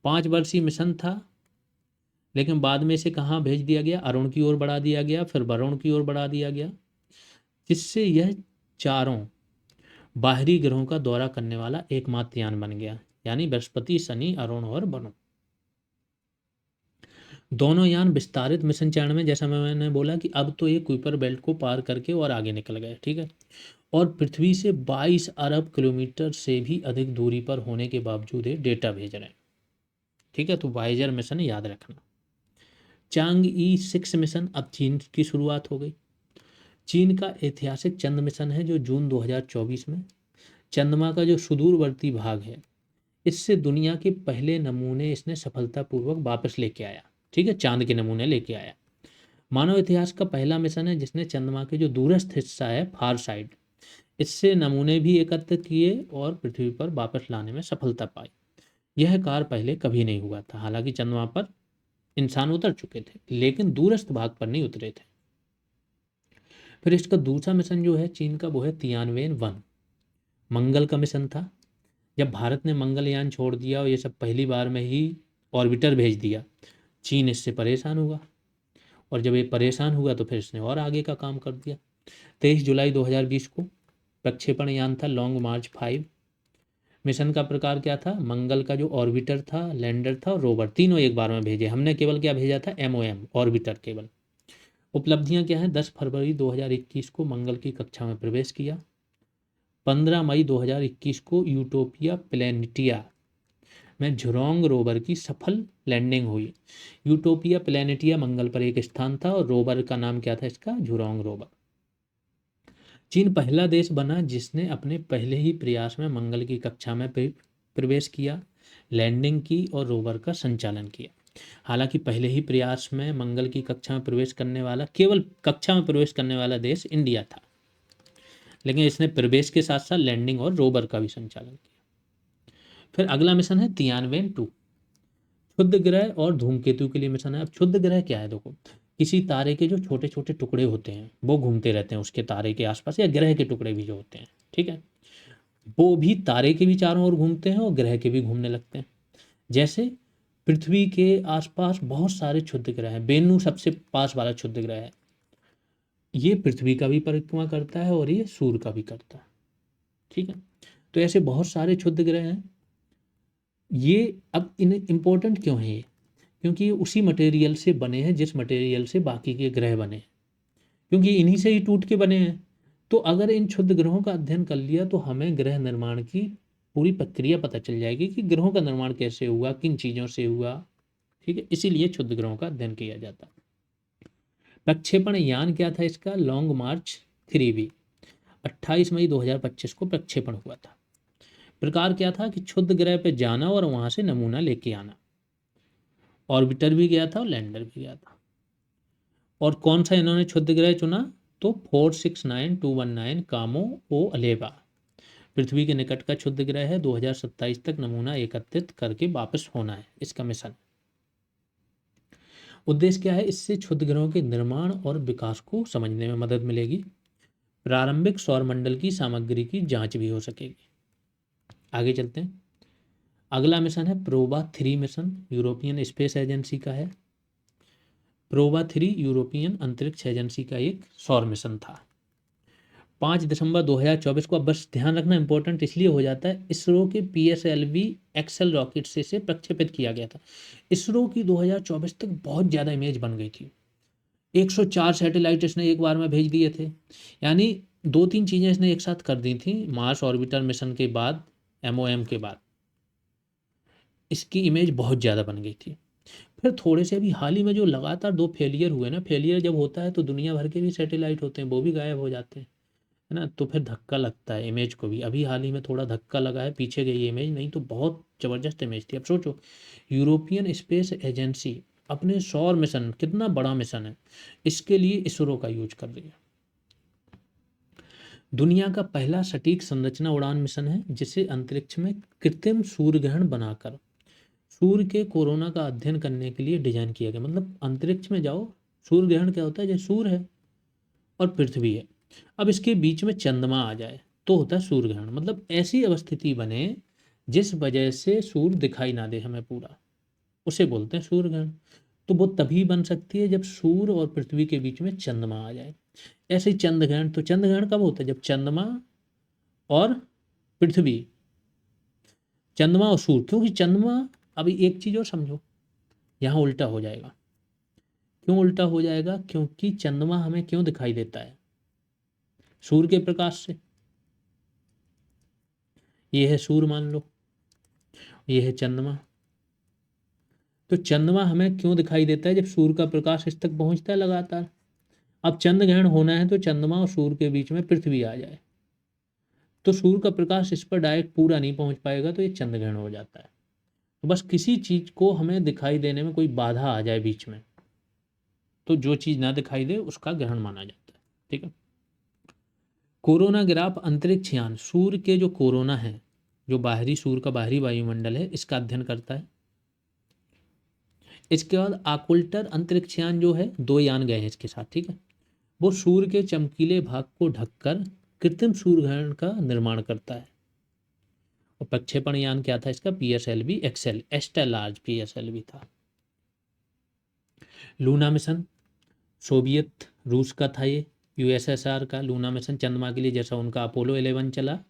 5 वर्षीय मिशन था, लेकिन बाद में इसे कहाँ भेज दिया गया? अरुण की ओर बढ़ा दिया गया, फिर वरुण की ओर बढ़ा दिया गया, जिससे यह चारों बाहरी ग्रहों का दौरा करने वाला एकमात्र यान बन गया, यानी बृहस्पति, शनि, अरुण और वरुण। दोनों यान विस्तारित मिशन चरण में, जैसा मैंने बोला कि अब तो ये कुइपर बेल्ट को पार करके और आगे निकल गए। ठीक है, और पृथ्वी से 22 अरब किलोमीटर से भी अधिक दूरी पर होने के बावजूद ये डेटा भेज रहे हैं। ठीक है, तो वायेजर मिशन याद रखना। चांगई 6 मिशन, अब चीन की शुरुआत हो गई। चीन का ऐतिहासिक चंद्र मिशन है जो जून 2024 में चंद्रमा का जो सुदूरवर्ती भाग है, इससे दुनिया के पहले नमूने इसने सफलतापूर्वक वापस लेके आया। ठीक है, चांद के नमूने लेके आया। मानव इतिहास का पहला मिशन है जिसने चंद्रमा के जो दूरस्थ हिस्सा है फार साइड, इससे नमूने भी एकत्र किए और पृथ्वी पर वापस लाने में सफलता पाई। यह कार्य पहले कभी नहीं हुआ था। हालांकि चंद्रमा पर इंसान उतर चुके थे, लेकिन दूरस्थ भाग पर नहीं उतरे थे। फिर इसका दूसरा मिशन जो है चीन का, वो है तियानवेन 1, मंगल का मिशन था। जब भारत ने मंगलयान छोड़ दिया और ये सब पहली बार में ही ऑर्बिटर भेज दिया, चीन इससे परेशान हुआ, और जब ये परेशान हुआ तो फिर इसने और आगे का काम कर दिया। 23 जुलाई 2020 को प्रक्षेपण यान था लॉन्ग मार्च 5। मिशन का प्रकार क्या था? मंगल का जो ऑर्बिटर था, लैंडर था और रोवर, तीनों एक बार में भेजे। हमने केवल क्या भेजा था? MOM, ऑर्बिटर केवल। उपलब्धियां क्या हैं? 10 फरवरी 2021 को मंगल की कक्षा में प्रवेश किया। 15 मई 2021 को यूटोपिया प्लैनेटिया में झुरोंग रोवर की सफल लैंडिंग हुई। यूटोपिया प्लैनेटिया मंगल पर एक स्थान था और रोवर का नाम क्या था इसका? Zhurong rover. चीन पहला देश बना जिसने अपने पहले ही प्रयास में मंगल की कक्षा में प्रवेश किया, लैंडिंग की और रोवर का संचालन किया। हालांकि पहले ही प्रयास में मंगल की कक्षा में प्रवेश करने वाला, केवल कक्षा में प्रवेश करने वाला देश इंडिया था, लेकिन इसने प्रवेश के साथ साथ लैंडिंग और रोवर का भी संचालन किया। फिर अगला मिशन है तियानवेन 2, क्षुद्र ग्रह और धूमकेतु के लिए मिशन है। अब क्षुद्र ग्रह क्या है? देखो, किसी तारे के जो छोटे छोटे टुकड़े होते हैं वो घूमते रहते हैं उसके तारे के आसपास, या ग्रह के टुकड़े भी जो होते हैं, ठीक है, वो भी तारे के भी चारों ओर घूमते हैं और ग्रह के भी घूमने लगते हैं। जैसे पृथ्वी के आसपास बहुत सारे क्षुद्र ग्रह हैं, वेनू सबसे पास वाला क्षुद्र ग्रह है, ये पृथ्वी का भी परिक्रमा करता है और ये सूर्य का भी करता है। ठीक है, तो ऐसे बहुत सारे क्षुद्र ग्रह हैं। ये अब इन इम्पोर्टेंट क्यों है ये? क्योंकि ये उसी मटेरियल से बने हैं जिस मटेरियल से बाकी के ग्रह बने हैं, क्योंकि इन्हीं से ही टूट के बने हैं। तो अगर इन क्षुद्र ग्रहों का अध्ययन कर लिया तो हमें ग्रह निर्माण की पूरी प्रक्रिया पता चल जाएगी कि ग्रहों का निर्माण कैसे हुआ, किन चीज़ों से हुआ। ठीक है, इसीलिए क्षुद्र ग्रहों का अध्ययन किया जाता है। प्रक्षेपण यान क्या था इसका? लॉन्ग मार्च 3B, 28 मई 2025 को प्रक्षेपण हुआ था। प्रकार क्या था कि क्षुद्र ग्रह पे जाना और वहां से नमूना लेके आना। ऑर्बिटर भी गया था और लैंडर भी गया था। और कौन सा इन्होंने क्षुद्र ग्रह चुना? तो 469219 कामो ओ अलेवा पृथ्वी के निकट का क्षुद्र ग्रह है। 2027 तक नमूना एकत्रित करके वापस होना है इसका मिशन। उद्देश्य क्या है? इससे क्षुद्र ग्रहों के निर्माण और विकास को समझने में मदद मिलेगी। प्रारंभिक सौरमंडल की सामग्री की जांच भी हो सकेगी। आगे चलते हैं। अगला मिशन है PROBA 3 mission, European space agency का है। प्रोबा 3 यूरोपियन अंतरिक्ष एजेंसी का एक सौर मिशन था। 5 दिसंबर 2024 को, अब बस ध्यान रखना, इंपॉर्टेंट इसलिए हो जाता है, इसरो के PSLV एक्सेल रॉकेट से इसे प्रक्षेपित किया गया था। इसरो की 2024 तक बहुत ज़्यादा इमेज बन गई थी। 104 सैटेलाइट इसने एक बार में भेज दिए थे, यानी 2-3 चीज़ें इसने एक साथ कर दी थी मार्स ऑर्बिटर मिशन के बाद, MOM के बाद इसकी इमेज बहुत ज़्यादा बन गई थी। फिर थोड़े से अभी हाल ही में जो लगातार 2 फेलियर हुए ना, फेलियर जब होता है तो दुनिया भर के भी सैटेलाइट होते हैं, वो भी गायब हो जाते हैं, है ना, तो फिर धक्का लगता है इमेज को भी। अभी हाल ही में थोड़ा धक्का लगा है, पीछे गई इमेज, नहीं तो बहुत ज़बरदस्त इमेज थी। अब सोचो, यूरोपियन स्पेस एजेंसी अपने सौर मिशन, कितना बड़ा मिशन है, इसके लिए इसरो का यूज कर रही है। दुनिया का पहला सटीक संरचना उड़ान मिशन है, जिसे अंतरिक्ष में कृत्रिम सूर्य ग्रहण बनाकर सूर्य के कोरोना का अध्ययन करने के लिए डिजाइन किया गया। मतलब अंतरिक्ष में जाओ, सूर्य ग्रहण क्या होता है, जैसे सूर्य है और पृथ्वी है, अब इसके बीच में चंद्रमा आ जाए तो होता है सूर्य ग्रहण। मतलब ऐसी अवस्थिति बने जिस वजह से सूर्य दिखाई ना दे हमें पूरा, उसे बोलते हैं सूर्य ग्रहण। तो वो तभी बन सकती है जब सूर्य और पृथ्वी के बीच में चंद्रमा आ जाए। ऐसे ही चंद्र ग्रहण, तो चंद्र ग्रहण कब होता है, जब चंद्रमा और पृथ्वी, चंद्रमा और सूर्य, क्योंकि चंद्रमा, अभी एक चीज और समझो, यहाँ उल्टा हो जाएगा। क्यों उल्टा हो जाएगा, क्योंकि चंद्रमा हमें क्यों दिखाई देता है, सूर्य के प्रकाश से। ये है सूर्य मान लो, ये है चंद्रमा। तो चंद्रमा हमें क्यों दिखाई देता है, जब सूर्य का प्रकाश इस तक पहुंचता है लगातार। अब चंद्र ग्रहण होना है तो चंद्रमा और सूर्य के बीच में पृथ्वी आ जाए, तो सूर्य का प्रकाश इस पर डायरेक्ट पूरा नहीं पहुंच पाएगा, तो ये चंद्र ग्रहण हो जाता है। तो बस किसी चीज को हमें दिखाई देने में कोई बाधा आ जाए बीच में, तो जो चीज ना दिखाई दे उसका ग्रहण माना जाता है। ठीक है। कोरोना ग्राफ अंतरिक्ष यान सूर्य के जो कोरोना है, जो बाहरी सूर्य का बाहरी वायुमंडल है, इसका अध्ययन करता है। इसके बाद आकुल्टर अंतरिक्ष यान जो है, 2 यान गए हैं इसके साथ, ठीक है, वो सूर्य के चमकीले भाग को ढककर कृत्रिम सूर्य ग्रहण का निर्माण करता है। और प्रक्षेपण यान क्या था इसका, PSLV XL, extra large PSLV था। लूना मिशन सोवियत रूस का था ये, USSR का लूना मिशन, चंद्रमा के लिए जैसा उनका अपोलो 11 चला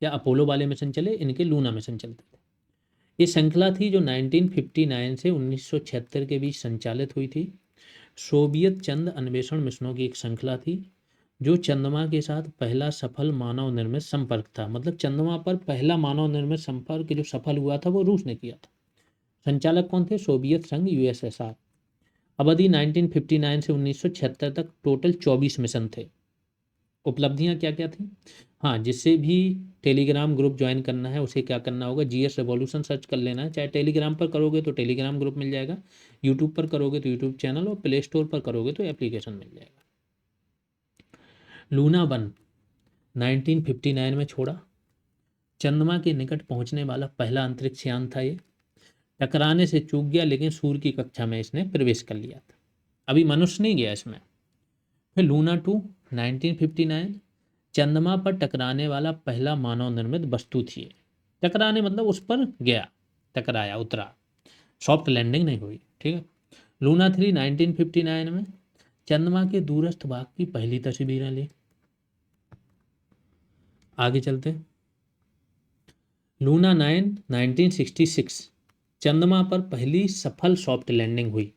या अपोलो वाले मिशन चले, इनके लूना मिशन चलते थे। ये श्रृंखला थी जो 1959 से 1976 के बीच संचालित हुई थी। सोवियत चंद्र अन्वेषण मिशनों की एक श्रृंखला थी, जो चंद्रमा के साथ पहला सफल मानव निर्मित संपर्क था। मतलब चंद्रमा पर पहला मानव निर्मित संपर्क जो सफल हुआ था वो रूस ने किया था। संचालक कौन थे, सोवियत संघ, USSR। अवधि 1959 से 1976 तक टोटल 24 मिशन थे। उपलब्धियां क्या क्या थी, हाँ, जिससे भी टेलीग्राम ग्रुप ज्वाइन करना है उसे क्या करना होगा, GS रेवोल्यूशन सर्च कर लेना है। चाहे टेलीग्राम पर करोगे तो टेलीग्राम ग्रुप मिल जाएगा, यूट्यूब पर करोगे तो यूट्यूब चैनल, और प्ले स्टोर पर करोगे तो एप्लीकेशन मिल जाएगा। लूना 1 1959 में छोड़ा, चंद्रमा के निकट पहुंचने वाला पहला अंतरिक्ष यान था ये। टकराने से चूक गया, लेकिन सूर्य की कक्षा में इसने प्रवेश कर लिया था, अभी मनुष्य नहीं गया इसमें। फिर लूना 2 1959, चंद्रमा पर टकराने वाला पहला मानव निर्मित वस्तु थी। टकराने मतलब उस पर गया, टकराया, उतरा, सॉफ्ट लैंडिंग नहीं हुई। ठीक है। लूना 3 1959 में चंद्रमा के दूरस्थ भाग की पहली तस्वीरें ली। आगे चलते हैं। लूना 9 1966, चंद्रमा पर पहली सफल सॉफ्ट लैंडिंग हुई,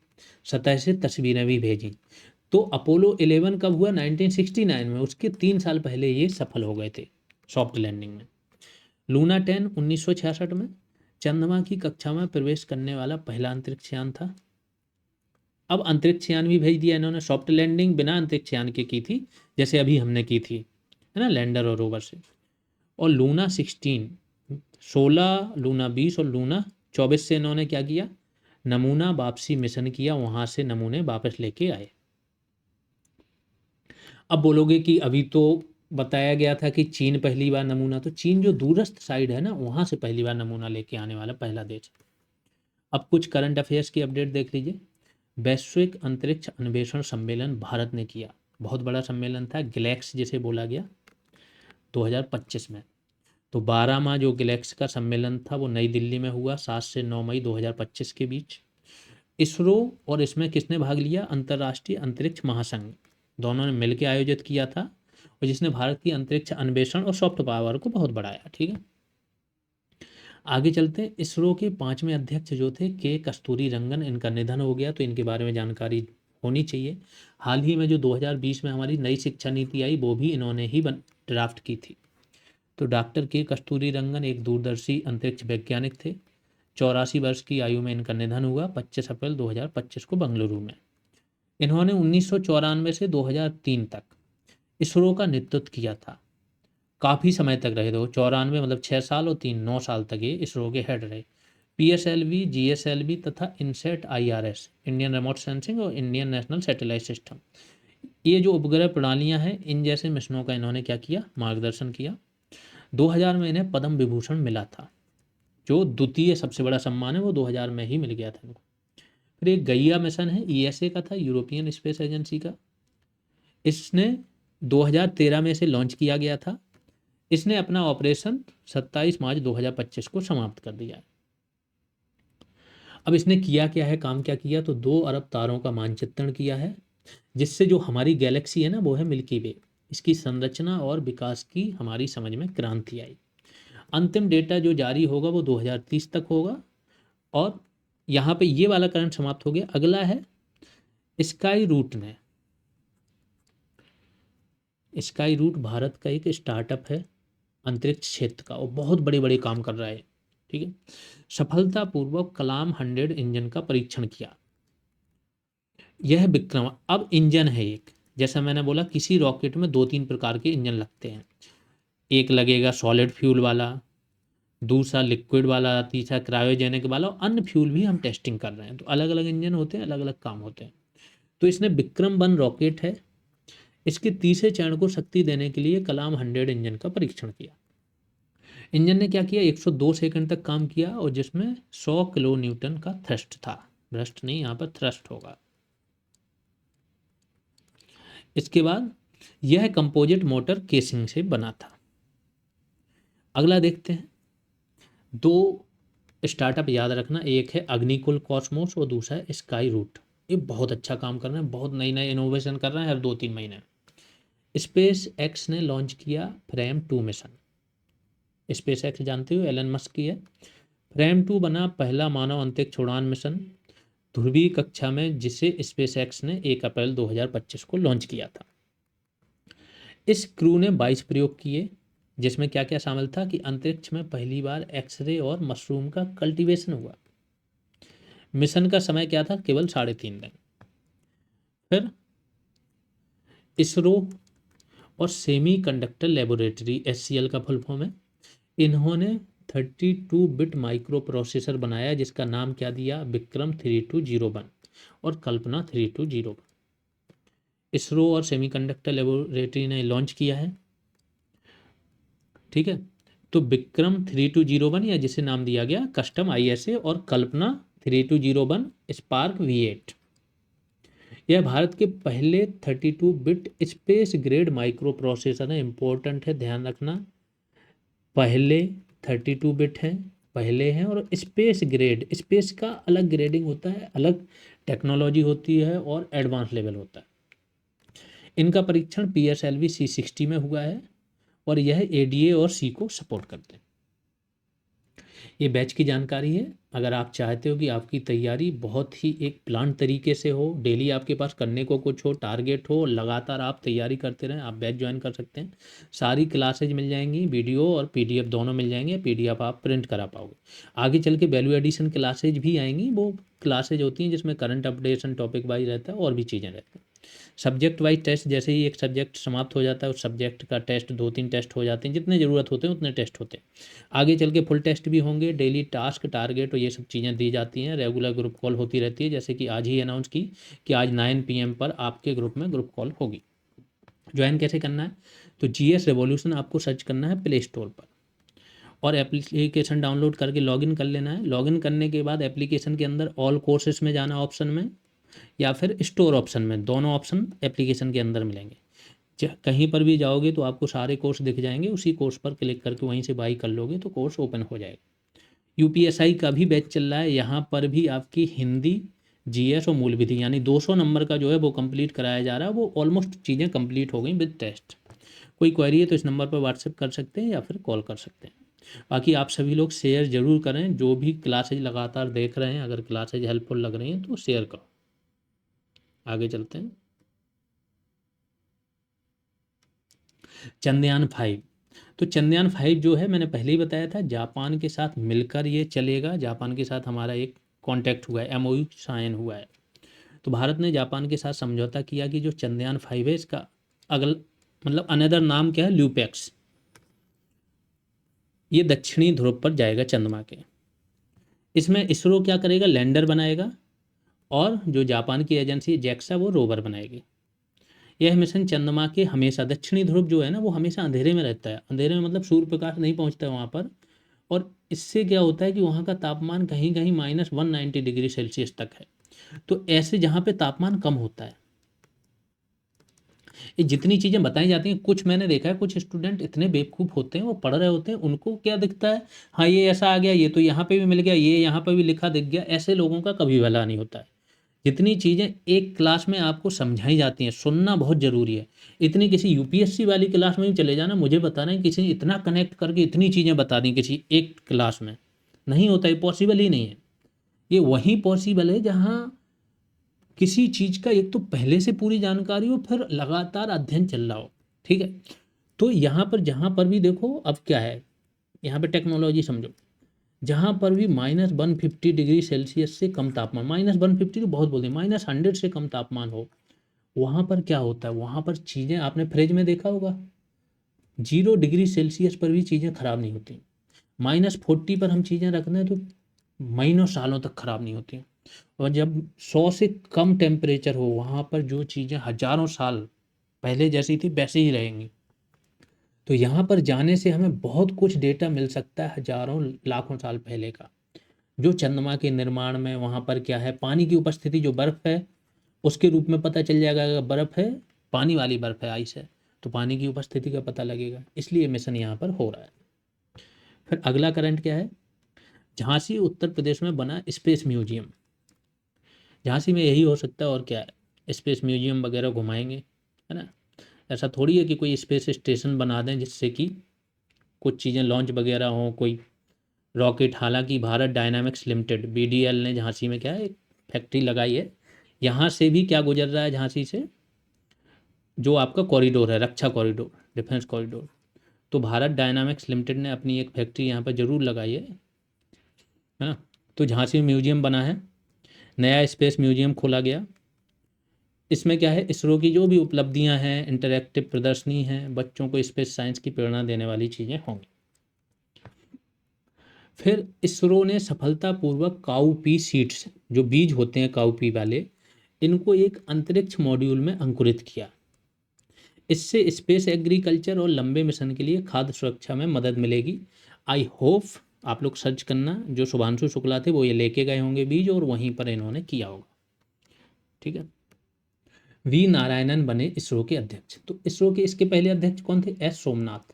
सतह से तस्वीरें भी भेजी। तो अपोलो 11 कब हुआ, 1969 में, उसके 3 साल पहले ये सफल हो गए थे सॉफ्ट लैंडिंग में। लूना 10 1966 में चंद्रमा की कक्षा में प्रवेश करने वाला पहला अंतरिक्ष यान था। अब अंतरिक्ष यान भी भेज दिया इन्होंने, सॉफ्ट लैंडिंग बिना अंतरिक्ष यान के की थी, जैसे अभी हमने की थी, है ना, लैंडर और रोवर से। और लूना 16, लूना 20 और लूना 24 से इन्होंने क्या किया, नमूना वापसी मिशन किया, वहां से नमूने वापस लेके आए। अब बोलोगे कि अभी तो बताया गया था कि चीन पहली बार नमूना, तो चीन जो दूरस्थ साइड है ना, वहां से पहली बार नमूना लेके आने वाला पहला देश। अब कुछ करंट अफेयर्स की अपडेट देख लीजिए। वैश्विक अंतरिक्ष अन्वेषण सम्मेलन भारत ने किया, बहुत बड़ा सम्मेलन था, गैलेक्स जिसे बोला गया, 2025 में। तो 12वां जो गैलेक्स का सम्मेलन था वो नई दिल्ली में हुआ 7 से 9 मई 2025 के बीच। इसरो और इसमें किसने भाग लिया, अंतर्राष्ट्रीय अंतरिक्ष महासंघ, दोनों ने मिलकर आयोजित किया था। और जिसने भारत की अंतरिक्ष अन्वेषण और सॉफ्ट पावर को बहुत बढ़ाया। ठीक है, आगे चलते हैं। इसरो के 5वें अध्यक्ष जो थे के कस्तूरी रंगन, इनका निधन हो गया, तो इनके बारे में जानकारी होनी चाहिए। हाल ही में जो 2020 में हमारी नई शिक्षा नीति आई वो भी इन्होंने ही ड्राफ्ट की थी। तो डॉक्टर के कस्तूरी रंगन एक दूरदर्शी अंतरिक्ष वैज्ञानिक थे। 84 वर्ष की आयु में इनका निधन हुआ 25 अप्रैल 2025 को बेंगलुरु में। इन्होंने 1994 से 2003 तक इसरो का नेतृत्व किया था। काफ़ी समय तक रहे, 94 मतलब 6 साल और 9 साल तक ये इसरो के हेड रहे। PSLV, GSLV तथा INSAT IRS, Indian remote sensing और इंडियन नेशनल सैटेलाइट सिस्टम, ये जो उपग्रह प्रणालियां हैं, इन जैसे मिशनों का इन्होंने क्या किया, मार्गदर्शन किया। 2000 में इन्हें पद्म विभूषण मिला था, जो द्वितीय सबसे बड़ा सम्मान है वो 2000 में ही मिल गया था इनको। फिर एक गैया मिशन है, ESA का था, यूरोपियन स्पेस एजेंसी का। इसने 2013 में इसे लॉन्च किया गया था। इसने अपना ऑपरेशन 27 मार्च 2025 को समाप्त कर दिया है। अब इसने किया क्या है, काम क्या किया, तो 2 अरब तारों का मानचित्रण किया है, जिससे जो हमारी गैलेक्सी है ना वो है मिल्की वे, इसकी संरचना और विकास की हमारी समझ में क्रांति आई। अंतिम डेटा जो जारी होगा वो 2030 तक होगा। और यहाँ पे ये वाला करंट समाप्त हो गया। अगला है स्काई रूट ने। स्काई रूट भारत का एक स्टार्टअप है अंतरिक्ष क्षेत्र का, और बहुत बड़े बड़े काम कर रहा है। ठीक है, सफलतापूर्वक कलाम 100 इंजन का परीक्षण किया। यह विक्रम, अब इंजन है एक, जैसा मैंने बोला किसी रॉकेट में 2-3 प्रकार के इंजन लगते हैं। एक लगेगा सॉलिड फ्यूल वाला, दूसरा लिक्विड वाला, तीसरा क्रायोजेनिक वाला, और अन्य फ्यूल भी हम टेस्टिंग कर रहे हैं। तो अलग अलग इंजन होते हैं, अलग अलग काम होते हैं। तो इसने विक्रम-1 रॉकेट है, इसके तीसरे चरण को शक्ति देने के लिए कलाम 100 इंजन का परीक्षण किया। इंजन ने क्या किया, 102 सेकंड तक काम किया, और जिसमें 100 किलो न्यूटन का थ्रस्ट था। थ्रस्ट नहीं, यहाँ पर थ्रस्ट होगा। इसके बाद यह कंपोजिट मोटर केसिंग से बना था। अगला देखते हैं। 2 स्टार्टअप याद रखना, एक है अग्निकुल कॉस्मोस और दूसरा है स्काई रूट। ये बहुत अच्छा काम कर रहे हैं, बहुत नई नई इनोवेशन कर रहे हैं हर 2-3 महीने। स्पेस एक्स ने लॉन्च किया फ्रेम 2 मिशन। स्पेस एक्स जानते हो, एलन मस्क की है। फ्रेम 2 बना पहला मानव अंतरिक्ष उड़ान मिशन ध्रुवीय कक्षा में, जिसे स्पेस एक्स ने 1 अप्रैल 2025 को लॉन्च किया था। इस क्रू ने 22 प्रयोग किए, जिसमें क्या क्या शामिल था कि अंतरिक्ष में पहली बार एक्सरे और मशरूम का कल्टीवेशन हुआ। मिशन का समय क्या था, केवल 3.5 दिन। फिर इसरो और सेमी कंडक्टर लेबोरेटरी, SCL का फुल फॉर्म है, इन्होंने 32 बिट माइक्रो प्रोसेसर बनाया, जिसका नाम क्या दिया, विक्रम 3201 और कल्पना 3201। इसरो और सेमीकंडक्टर लेबोरेटरी ने लॉन्च किया है। ठीक है, तो विक्रम 3201, या जिसे नाम दिया गया कस्टम ISA, और कल्पना 3201 स्पार्क V8, यह भारत के पहले 32 bit space grade micro processor है। इंपॉर्टेंट है, ध्यान रखना, पहले 32 बिट हैं, पहले हैं, और स्पेस ग्रेड, स्पेस का अलग ग्रेडिंग होता है, अलग टेक्नोलॉजी होती है और एडवांस लेवल होता है। इनका परीक्षण PSLV C60 में हुआ है, और यह ADA और C को सपोर्ट करते हैं। ये बैच की जानकारी है। अगर आप चाहते हो कि आपकी तैयारी बहुत ही एक प्लान तरीके से हो, डेली आपके पास करने को कुछ हो, टारगेट हो, लगातार आप तैयारी करते रहें, आप बैच ज्वाइन कर सकते हैं। सारी क्लासेज मिल जाएंगी, वीडियो और PDF दोनों मिल जाएंगे। PDF आप प्रिंट करा पाओगे। आगे चल के वैल्यू एडिशन क्लासेज भी आएंगी। वो क्लासेज होती हैं जिसमें करंट अपडेशन टॉपिक वाइज रहता है और भी चीज़ें रहती हैं। सब्जेक्ट वाइज टेस्ट, जैसे ही एक सब्जेक्ट समाप्त हो जाता है उस सब्जेक्ट का टेस्ट 2-3 टेस्ट हो जाते हैं, जितने ज़रूरत होते हैं उतने टेस्ट होते हैं। आगे चल के फुल टेस्ट भी होंगे, डेली टास्क, टारगेट और ये सब चीज़ें दी जाती हैं। रेगुलर ग्रुप कॉल होती रहती है, जैसे कि आज ही अनाउंस की कि आज 9 PM पर आपके ग्रुप में ग्रुप कॉल होगी। ज्वाइन कैसे करना है, तो GS रेवोल्यूशन आपको सर्च करना है प्ले स्टोर पर, और एप्लीकेशन डाउनलोड करके लॉगिन कर लेना है। लॉगिन करने के बाद एप्लीकेशन के अंदर ऑल कोर्सेज में जाना ऑप्शन में, या फिर स्टोर ऑप्शन में, दोनों ऑप्शन एप्लीकेशन के अंदर मिलेंगे। कहीं पर भी जाओगे तो आपको सारे कोर्स दिख जाएंगे, उसी कोर्स पर क्लिक करके वहीं से बाई कर लोगे तो कोर्स ओपन हो जाएगा। UPSI का भी बैच चल रहा है, यहाँ पर भी आपकी हिंदी, GS और मूल विधि यानी 200 नंबर का जो है वो कंप्लीट कराया जा रहा है। वो ऑलमोस्ट चीज़ें कंप्लीट हो गई विद टेस्ट। कोई क्वेरी है तो इस नंबर पर व्हाट्सएप कर सकते हैं या फिर कॉल कर सकते हैं। बाकी आप सभी लोग शेयर ज़रूर करें, जो भी क्लासेज लगातार देख रहे हैं, अगर क्लासेज हेल्पफुल लग रही हैं तो शेयर करो। आगे चलते हैं। चंद्रयान 5। तो चंद्रयान 5 जो है, मैंने पहले ही बताया था, जापान के साथ मिलकर ये चलेगा। जापान के साथ हमारा एक कॉन्टैक्ट हुआ है, एमओयू साइन हुआ है। तो भारत ने जापान के साथ समझौता किया कि जो चंद्रयान 5 है इसका अगल मतलब अनदर नाम क्या है, ल्यूपेक्स। ये दक्षिणी ध्रुव पर जाएगा चंद्रमा के। इसमें इसरो क्या करेगा, लैंडर बनाएगा, और जो जापान की एजेंसी जैक्सा वो रोवर बनाएगी। यह मिशन चंद्रमा के हमेशा दक्षिणी ध्रुव जो है ना, वो हमेशा अंधेरे में रहता है। अंधेरे में मतलब सूर्य प्रकाश नहीं पहुंचता है वहाँ पर। और इससे क्या होता है कि वहाँ का तापमान कहीं कहीं -190 डिग्री सेल्सियस तक है। तो ऐसे जहाँ पे तापमान कम होता है, ये जितनी चीज़ें बताई जाती हैं, कुछ मैंने देखा है, कुछ स्टूडेंट इतने बेवकूफ़ होते हैं, वो पढ़ रहे होते हैं, उनको क्या दिखता है, हाँ ये ऐसा आ गया, ये तो यहाँ पे भी मिल गया, ये यहाँ पे भी लिखा दिख गया। ऐसे लोगों का कभी भला नहीं होता है। जितनी चीज़ें एक क्लास में आपको समझाई जाती हैं, सुनना बहुत ज़रूरी है। इतनी किसी यूपीएससी वाली क्लास में भी चले जाना, मुझे बताना है किसी ने इतना कनेक्ट करके इतनी चीज़ें बता दी किसी एक क्लास में, नहीं होता है, पॉसिबल ही नहीं है। ये वहीं पॉसिबल है जहाँ किसी चीज़ का एक तो पहले से पूरी जानकारी हो, फिर लगातार अध्ययन चल रहा हो। ठीक है। तो यहाँ पर जहाँ पर भी देखो, अब क्या है, यहाँ पे टेक्नोलॉजी समझो। जहाँ पर भी -150 डिग्री सेल्सियस से कम तापमान, -150 तो बहुत बोलते हैं, -100 से कम तापमान हो, वहाँ पर क्या होता है, वहाँ पर चीज़ें आपने फ्रिज में देखा होगा, 0 डिग्री सेल्सियस पर भी चीज़ें ख़राब नहीं होती। -40 पर हम चीज़ें रखते हैं तो महीनों सालों तक ख़राब नहीं होती। और जब 100 से कम टेम्परेचर हो, वहाँ पर जो चीज़ें हज़ारों साल पहले जैसी थी वैसे ही रहेंगी। तो यहाँ पर जाने से हमें बहुत कुछ डेटा मिल सकता है, हज़ारों लाखों साल पहले का। जो चंद्रमा के निर्माण में वहाँ पर क्या है, पानी की उपस्थिति, जो बर्फ़ है उसके रूप में पता चल जाएगा। अगर बर्फ़ है, पानी वाली बर्फ़ है, आइस है, तो पानी की उपस्थिति का पता लगेगा। इसलिए मिशन यहाँ पर हो रहा है। फिर अगला करंट क्या है, झांसी उत्तर प्रदेश में बना स्पेस म्यूजियम। झांसी में यही हो सकता है, और क्या है, स्पेस म्यूजियम वगैरह घुमाएंगे, है ना। ऐसा थोड़ी है कि कोई स्पेस स्टेशन बना दें जिससे कि कुछ चीज़ें लॉन्च वगैरह हों, कोई रॉकेट। हालांकि भारत डायनामिक्स लिमिटेड BDL ने झांसी में क्या है, एक फैक्ट्री लगाई है। यहाँ से भी क्या गुजर रहा है, झांसी से जो आपका कॉरिडोर है, रक्षा कॉरिडोर, डिफेंस कॉरिडोर। तो भारत डायनामिक्स लिमिटेड ने अपनी एक फैक्ट्री यहाँ पर ज़रूर लगाई है ना। तो झांसी में म्यूजियम बना है, नया स्पेस म्यूजियम खोला गया। इसमें क्या है, इसरो की जो भी उपलब्धियां हैं, इंटरैक्टिव प्रदर्शनी हैं, बच्चों को स्पेस साइंस की प्रेरणा देने वाली चीज़ें होंगी। फिर इसरो ने सफलतापूर्वक काउपी सीड्स, जो बीज होते हैं काउपी वाले, इनको एक अंतरिक्ष मॉड्यूल में अंकुरित किया। इससे स्पेस एग्रीकल्चर और लंबे मिशन के लिए खाद्य सुरक्षा में मदद मिलेगी। आई होप आप लोग सर्च करना, जो शुभांशु शुक्ला थे वो ये लेके गए होंगे बीज, और वहीं पर इन्होंने किया होगा। ठीक है। वी नारायणन बने इसरो के अध्यक्ष। तो इसरो के इसके पहले अध्यक्ष कौन थे, एस सोमनाथ,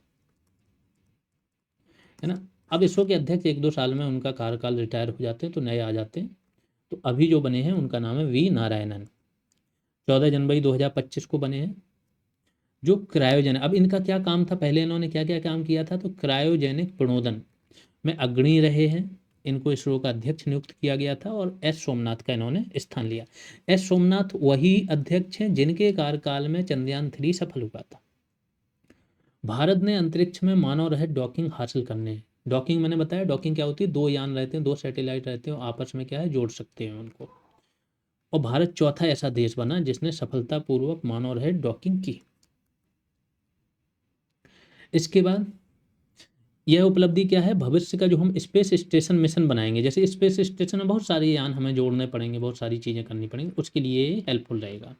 है ना। अब इसरो के अध्यक्ष 1-2 साल में उनका कार्यकाल रिटायर हो जाते हैं तो नए आ जाते हैं। तो अभी जो बने हैं उनका नाम है वी नारायणन। 14 जनवरी 2025 को बने हैं। जो क्रायोजन, अब इनका क्या काम था, पहले इन्होंने क्या क्या काम किया था, तो क्रायोजेनिक प्रणोदन में अग्रणी रहे हैं। इनको इसरो का अध्यक्ष नियुक्त किया गया था, और एस सोमनाथ का इन्होंने स्थान लिया। एस सोमनाथ वही अध्यक्ष हैं जिनके कार्यकाल में चंद्रयान 3 सफल हुआ था। भारत ने अंतरिक्ष में मानव रहित डॉकिंग हासिल करने। डॉकिंग मैंने बताया, डॉकिंग क्या होती है, 2 यान रहते हैं, 2 सैटेलाइट रहते हैं, आपस में क्या है, जोड़ सकते हैं उनको। और भारत चौथा ऐसा देश बना जिसने सफलतापूर्वक मानव रहित डॉकिंग की। इसके बाद यह उपलब्धि क्या है, भविष्य का जो हम स्पेस स्टेशन मिशन बनाएंगे, जैसे स्पेस स्टेशन में बहुत सारे यान हमें जोड़ने पड़ेंगे, बहुत सारी चीज़ें करनी पड़ेंगी, उसके लिए हेल्पफुल रहेगा।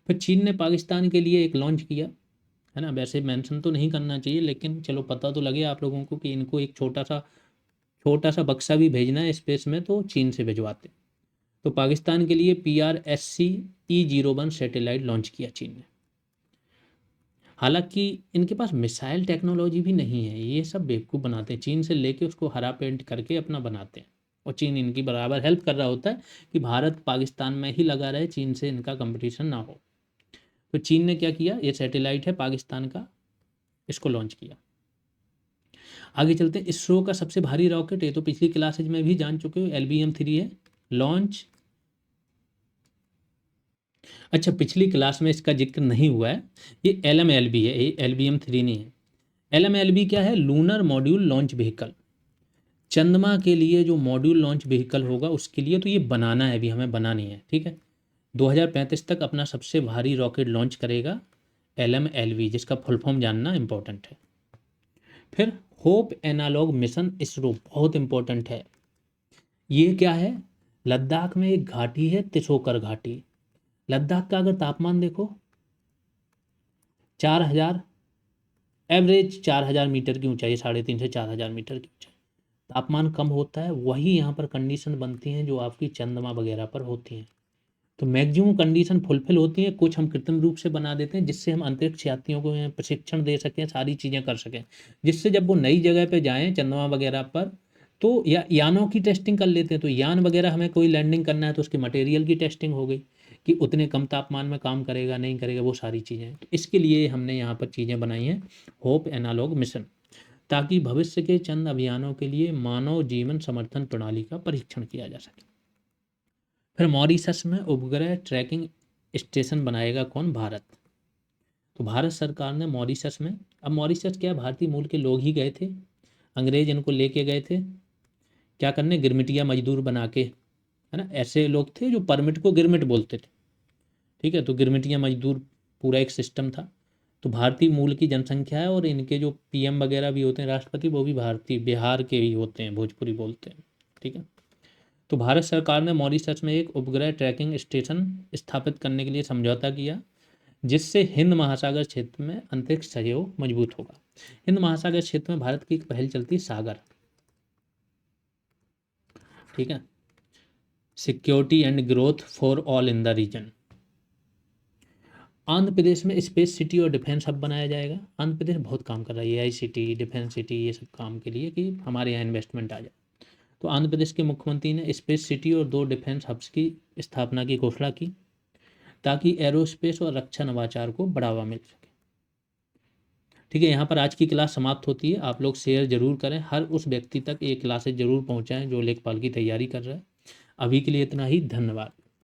फिर चीन ने पाकिस्तान के लिए एक लॉन्च किया, है ना। वैसे मेंशन तो नहीं करना चाहिए, लेकिन चलो पता तो लगे आप लोगों को कि इनको एक छोटा सा बक्सा भी भेजना है स्पेस में, तो चीन से भिजवाते। तो पाकिस्तान के लिए PRSC-E01 सैटेलाइट लॉन्च किया चीन ने। हालांकि इनके पास मिसाइल टेक्नोलॉजी भी नहीं है, ये सब बेवकूफ़ बनाते हैं, चीन से लेके उसको हरा पेंट करके अपना बनाते हैं, और चीन इनकी बराबर हेल्प कर रहा होता है कि भारत पाकिस्तान में ही लगा रहे, चीन से इनका कंपटीशन ना हो। तो चीन ने क्या किया, ये सैटेलाइट है पाकिस्तान का, इसको लॉन्च किया। आगे चलते हैं, इसरो का सबसे भारी रॉकेट, ये तो पिछली क्लासेज में भी जान चुके हो, LBM-3 है लॉन्च। अच्छा, पिछली क्लास में इसका जिक्र नहीं हुआ है, ये LMLB है, ये LBM-3 नहीं है। LMLB क्या है, लूनर मॉड्यूल लॉन्च व्हीकल। चंद्रमा के लिए जो मॉड्यूल लॉन्च व्हीकल होगा उसके लिए तो ये बनाना है, अभी हमें बनानी है, ठीक है। 2035 तक अपना सबसे भारी रॉकेट लॉन्च करेगा LMLB, जिसका फुल फॉर्म जानना इंपॉर्टेंट है। फिर होप एनालॉग मिशन इसरो, बहुत इंपॉर्टेंट है। ये क्या है, लद्दाख में एक घाटी है तिसोकर घाटी। लद्दाख का अगर तापमान देखो 4000, एवरेज 4000 मीटर की ऊंचाई, 3.5 से 4000 मीटर की ऊंचाई, तापमान कम होता है, वही यहाँ पर कंडीशन बनती हैं जो आपकी चंद्रमा वगैरह पर होती हैं। तो मैक्सिमम कंडीशन फुलफिल होती हैं, कुछ हम कृत्रिम रूप से बना देते हैं जिससे हम अंतरिक्ष यात्रियों को प्रशिक्षण दे सकें, सारी चीज़ें कर सकें, जिससे जब वो नई जगह पे जाएं चंद्रमा वगैरह पर, तो या यानों की टेस्टिंग कर लेते हैं। तो यान वगैरह हमें कोई लैंडिंग करना है तो उसकी मटेरियल की टेस्टिंग हो गई कि उतने कम तापमान में काम करेगा नहीं करेगा, वो सारी चीज़ें। तो इसके लिए हमने यहाँ पर चीज़ें बनाई हैं होप एनालॉग मिशन, ताकि भविष्य के चंद अभियानों के लिए मानव जीवन समर्थन प्रणाली का परीक्षण किया जा सके। फिर मॉरिशस में उपग्रह ट्रैकिंग स्टेशन बनाएगा कौन, भारत। तो भारत सरकार ने मॉरिशस में, अब मॉरिशस क्या, भारतीय मूल के लोग ही गए थे, अंग्रेज इनको लेके गए थे क्या करने, गिरमिटिया मजदूर बना के, है ना, ऐसे लोग थे जो परमिट को गिरमिट बोलते थे, ठीक है। तो गिरमिटिया मजदूर पूरा एक सिस्टम था। तो भारतीय मूल की जनसंख्या है, और इनके जो PM वगैरह भी होते हैं, राष्ट्रपति, वो भी भारतीय बिहार के ही होते हैं, भोजपुरी बोलते हैं, ठीक है। तो भारत सरकार ने मॉरिशस में एक उपग्रह ट्रैकिंग स्टेशन स्थापित करने के लिए समझौता किया, जिससे हिंद महासागर क्षेत्र में अंतरिक्ष सहयोग मजबूत होगा। हिंद महासागर क्षेत्र में भारत की एक पहल चलती, सागर, ठीक है, security and growth for all in the region. Andhra Pradesh में स्पेस सिटी और डिफेंस हब बनाया जाएगा। आंध्र प्रदेश बहुत काम कर रहा है, AICT, डिफेंस सिटी, ये सब काम के लिए कि हमारे यहाँ इन्वेस्टमेंट आ जाए। तो आंध्र प्रदेश के मुख्यमंत्री ने स्पेस सिटी और 2 डिफेंस हब्स की स्थापना की घोषणा की, ताकि एरोस्पेस और रक्षा नवाचार को बढ़ावा मिल सके, ठीक है। यहाँ पर आज की क्लास समाप्त होती है। आप लोग शेयर जरूर करें, हर उस व्यक्ति तक ये क्लासेज जरूर पहुँचाएं जो लेखपाल की तैयारी कर रहा है। अभी के लिए इतना ही, धन्यवाद।